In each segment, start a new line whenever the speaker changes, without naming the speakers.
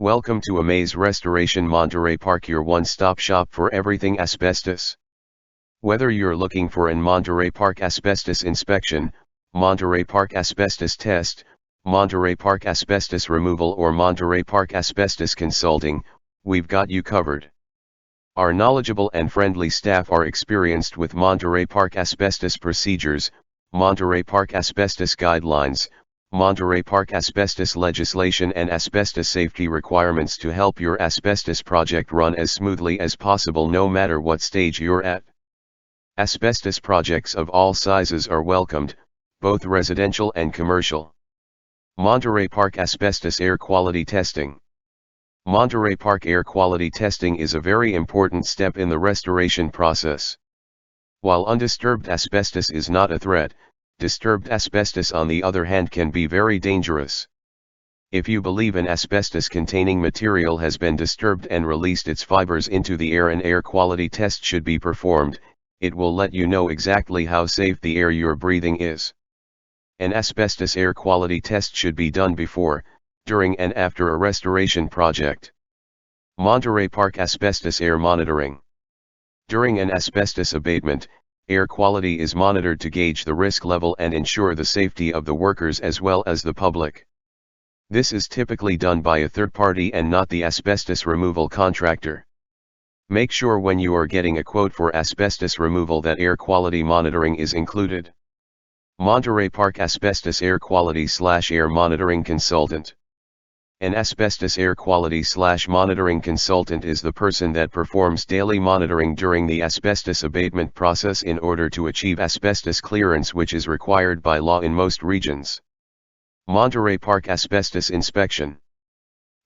Welcome to Amaze Restoration Monterey Park, your one-stop shop for everything asbestos. Whether you're looking for an Monterey Park asbestos inspection, Monterey Park asbestos test, Monterey Park asbestos removal or Monterey Park asbestos consulting, we've got you covered. Our knowledgeable and friendly staff are experienced with Monterey Park asbestos procedures, Monterey Park asbestos guidelines, Monterey Park asbestos legislation and asbestos safety requirements to help your asbestos project run as smoothly as possible no matter what stage you're at. Asbestos projects of all sizes are welcomed, both residential and commercial. Monterey Park Asbestos Air Quality Testing. Monterey Park air quality testing is a very important step in the restoration process. While undisturbed asbestos is not a threat, disturbed asbestos on the other hand can be very dangerous. If you believe an asbestos-containing material has been disturbed and released its fibers into the air, an air quality test should be performed. It will let you know exactly how safe the air you're breathing is. An asbestos air quality test should be done before, during and after a restoration project. Monterey Park Asbestos Air Monitoring. During an asbestos abatement, air quality is monitored to gauge the risk level and ensure the safety of the workers as well as the public. This is typically done by a third party and not the asbestos removal contractor. Make sure when you are getting a quote for asbestos removal that air quality monitoring is included. Monterey Park Asbestos Air Quality/Air Monitoring Consultant. An asbestos air quality/monitoring consultant is the person that performs daily monitoring during the asbestos abatement process in order to achieve asbestos clearance, which is required by law in most regions. Monterey Park Asbestos Inspection.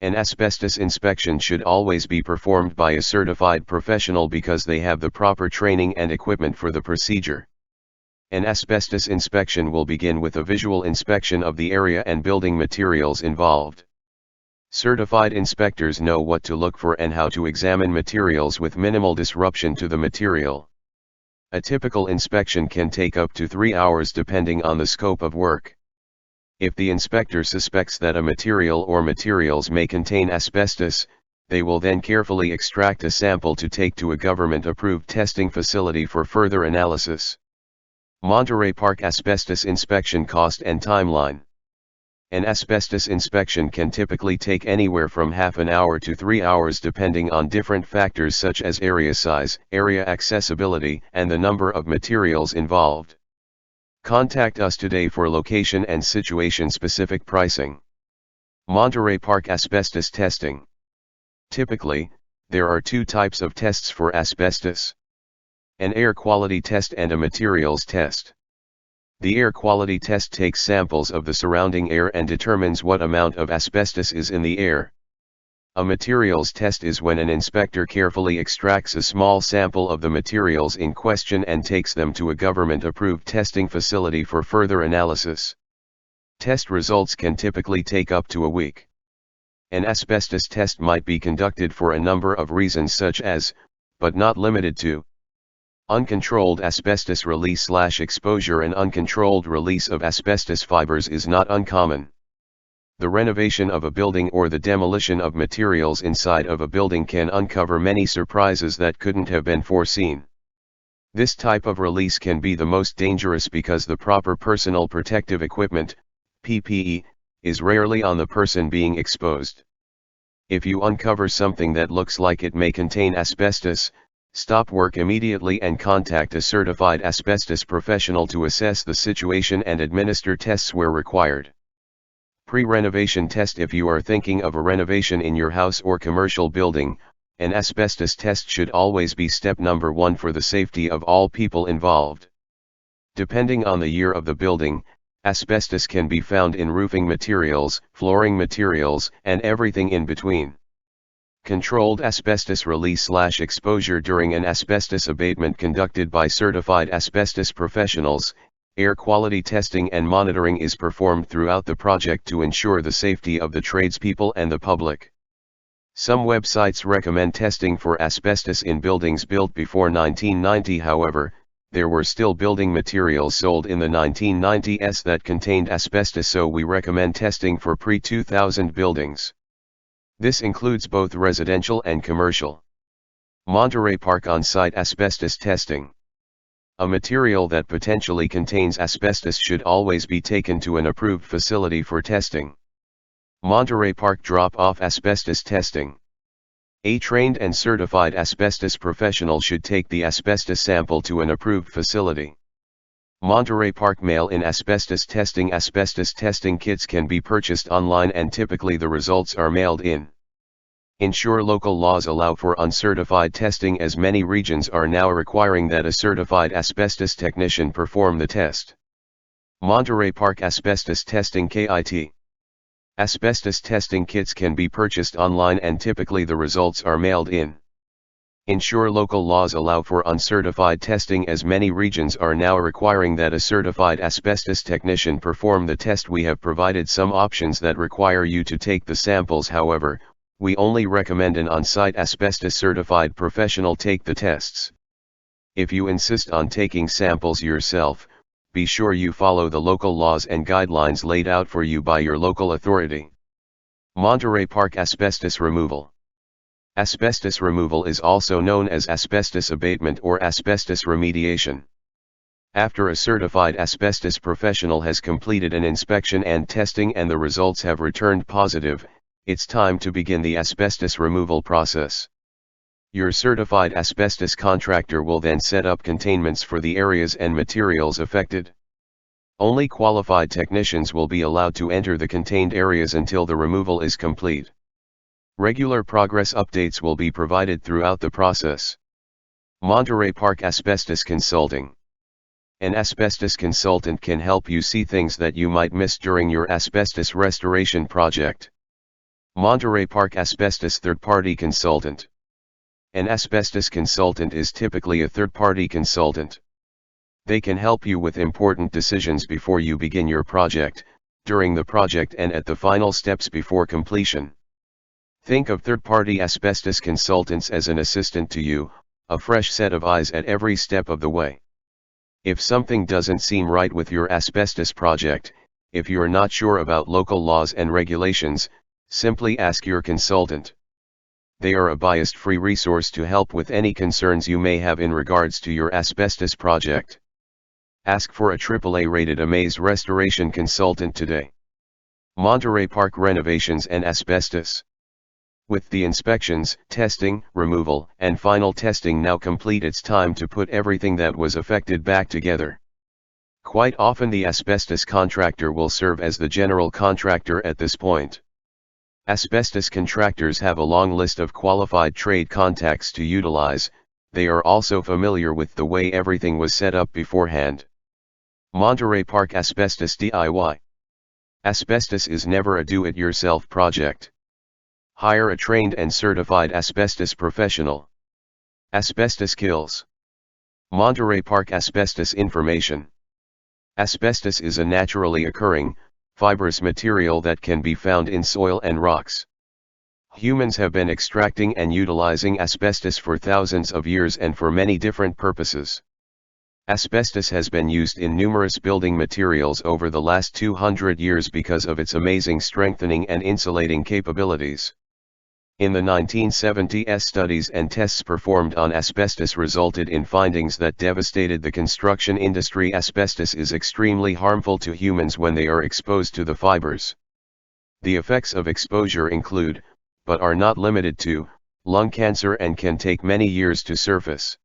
An asbestos inspection should always be performed by a certified professional because they have the proper training and equipment for the procedure. An asbestos inspection will begin with a visual inspection of the area and building materials involved. Certified inspectors know what to look for and how to examine materials with minimal disruption to the material. A typical inspection can take up to 3 hours depending on the scope of work. If the inspector suspects that a material or materials may contain asbestos, they will then carefully extract a sample to take to a government-approved testing facility for further analysis. Monterey Park Asbestos Inspection Cost and Timeline. An asbestos inspection can typically take anywhere from half an hour to 3 hours depending on different factors such as area size, area accessibility, and the number of materials involved. Contact us today for location and situation-specific pricing. Monterey Park Asbestos Testing. Typically, there are 2 types of tests for asbestos: an air quality test and a materials test. The air quality test takes samples of the surrounding air and determines what amount of asbestos is in the air. A materials test is when an inspector carefully extracts a small sample of the materials in question and takes them to a government-approved testing facility for further analysis. Test results can typically take up to a week. An asbestos test might be conducted for a number of reasons such as, but not limited to, uncontrolled asbestos release/exposure. An uncontrolled release of asbestos fibers is not uncommon. The renovation of a building or the demolition of materials inside of a building can uncover many surprises that couldn't have been foreseen. This type of release can be the most dangerous because the proper personal protective equipment, PPE, is rarely on the person being exposed. If you uncover something that looks like it may contain asbestos, stop work immediately and contact a certified asbestos professional to assess the situation and administer tests where required. Pre-renovation test. If you are thinking of a renovation in your house or commercial building, an asbestos test should always be step number 1 for the safety of all people involved. Depending on the year of the building, asbestos can be found in roofing materials, flooring materials, and everything in between. Controlled asbestos release/exposure. During an asbestos abatement conducted by certified asbestos professionals, air quality testing and monitoring is performed throughout the project to ensure the safety of the tradespeople and the public. Some websites recommend testing for asbestos in buildings built before 1990. However, there were still building materials sold in the 1990s that contained asbestos, so we recommend testing for pre-2000 buildings. This includes both residential and commercial. Monterey Park on-site asbestos testing. A material that potentially contains asbestos should always be taken to an approved facility for testing. Monterey Park drop-off asbestos testing. A trained and certified asbestos professional should take the asbestos sample to an approved facility. Monterey Park mail-in asbestos testing. Asbestos testing kits can be purchased online and typically the results are mailed in. Ensure local laws allow for uncertified testing, as many regions are now requiring that a certified asbestos technician perform the test. Monterey Park Asbestos Testing KIT. Asbestos testing kits can be purchased online and typically the results are mailed in. Ensure local laws allow for uncertified testing, as many regions are now requiring that a certified asbestos technician perform the test. We have provided some options that require you to take the samples, however, we only recommend an on-site asbestos certified professional take the tests. If you insist on taking samples yourself, be sure you follow the local laws and guidelines laid out for you by your local authority. Monterey Park Asbestos Removal. Asbestos removal is also known as asbestos abatement or asbestos remediation. After a certified asbestos professional has completed an inspection and testing and the results have returned positive, it's time to begin the asbestos removal process. Your certified asbestos contractor will then set up containments for the areas and materials affected. Only qualified technicians will be allowed to enter the contained areas until the removal is complete. Regular progress updates will be provided throughout the process. Monterey Park Asbestos Consulting. An asbestos consultant can help you see things that you might miss during your asbestos restoration project. Monterey Park Asbestos Third-Party Consultant. An asbestos consultant is typically a third-party consultant. They can help you with important decisions before you begin your project, during the project and at the final steps before completion. Think of third-party asbestos consultants as an assistant to you, a fresh set of eyes at every step of the way. If something doesn't seem right with your asbestos project, if you're not sure about local laws and regulations, simply ask your consultant. They are a bias-free resource to help with any concerns you may have in regards to your asbestos project. Ask for a AAA-rated Amaze restoration consultant today. Monterey Park Renovations and Asbestos. With the inspections, testing, removal, and final testing now complete, it's time to put everything that was affected back together. Quite often the asbestos contractor will serve as the general contractor at this point. Asbestos contractors have a long list of qualified trade contacts to utilize. They are also familiar with the way everything was set up beforehand. Monterey Park Asbestos DIY. Asbestos is never a do-it-yourself project. Hire a trained and certified asbestos professional. Asbestos kills. Monterey Park Asbestos Information. Asbestos is a naturally occurring, fibrous material that can be found in soil and rocks. Humans have been extracting and utilizing asbestos for thousands of years and for many different purposes. Asbestos has been used in numerous building materials over the last 200 years because of its amazing strengthening and insulating capabilities. In the 1970s, studies and tests performed on asbestos resulted in findings that devastated the construction industry. Asbestos is extremely harmful to humans when they are exposed to the fibers. The effects of exposure include, but are not limited to, lung cancer and can take many years to surface.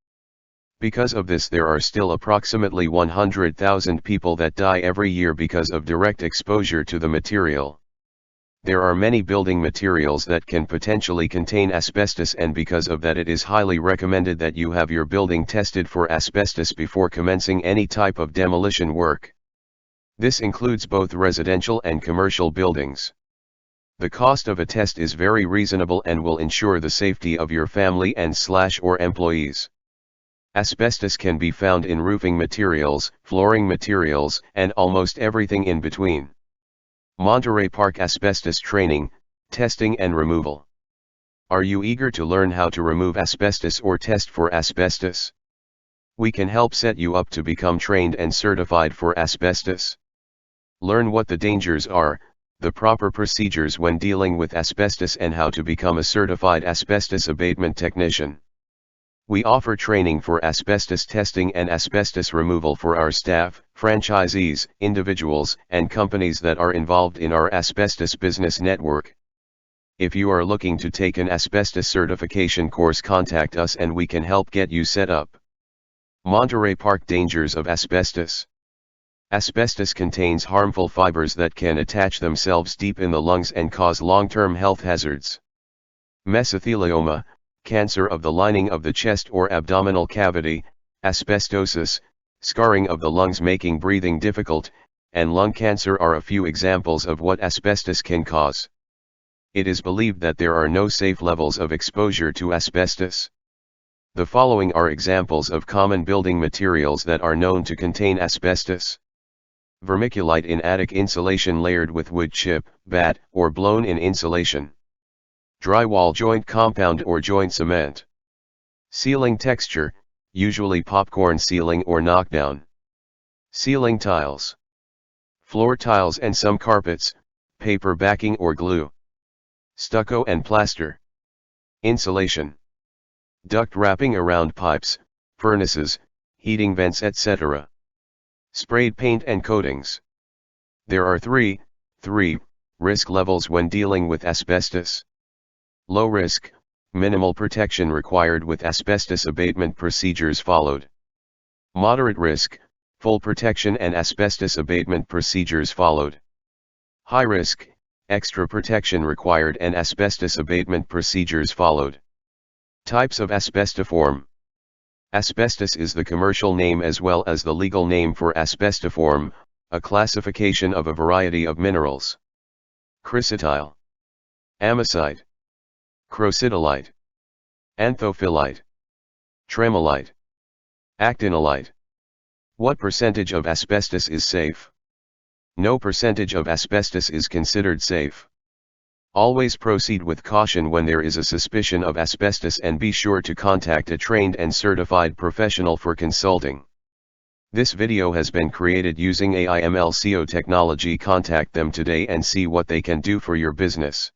Because of this, there are still approximately 100,000 people that die every year because of direct exposure to the material. There are many building materials that can potentially contain asbestos, and because of that it is highly recommended that you have your building tested for asbestos before commencing any type of demolition work. This includes both residential and commercial buildings. The cost of a test is very reasonable and will ensure the safety of your family and/or employees. Asbestos can be found in roofing materials, flooring materials, and almost everything in between. Monterey Park Asbestos Training, Testing and Removal. Are you eager to learn how to remove asbestos or test for asbestos? We can help set you up to become trained and certified for asbestos. Learn what the dangers are, the proper procedures when dealing with asbestos and how to become a certified asbestos abatement technician. We offer training for asbestos testing and asbestos removal for our staff, franchisees, individuals, and companies that are involved in our asbestos business network. If you are looking to take an asbestos certification course, contact us and we can help get you set up. Monterey Park dangers of asbestos. Asbestos contains harmful fibers that can attach themselves deep in the lungs and cause long-term health hazards. Mesothelioma, cancer of the lining of the chest or abdominal cavity, asbestosis, scarring of the lungs making breathing difficult, and lung cancer are a few examples of what asbestos can cause. It is believed that there are no safe levels of exposure to asbestos. The following are examples of common building materials that are known to contain asbestos. Vermiculite in attic insulation layered with wood chip, batt, or blown-in insulation. Drywall joint compound or joint cement. Ceiling texture, usually popcorn ceiling or knockdown. Ceiling tiles. Floor tiles and some carpets, paper backing or glue. Stucco and plaster. Insulation. Duct wrapping around pipes, furnaces, heating vents, etc. Sprayed paint and coatings. There are three risk levels when dealing with asbestos. Low risk, minimal protection required with asbestos abatement procedures followed. Moderate risk, full protection and asbestos abatement procedures followed. High risk, extra protection required and asbestos abatement procedures followed. Types of asbestiform. Asbestos is the commercial name as well as the legal name for asbestiform, a classification of a variety of minerals. Chrysotile. Amazite. Crocidolite. Anthophyllite. Tremolite. Actinolite. What percentage of asbestos is safe? No percentage of asbestos is considered safe. Always proceed with caution when there is a suspicion of asbestos and be sure to contact a trained and certified professional for consulting. This video has been created using AI/ML SEO technology. Contact them today and see what they can do for your business.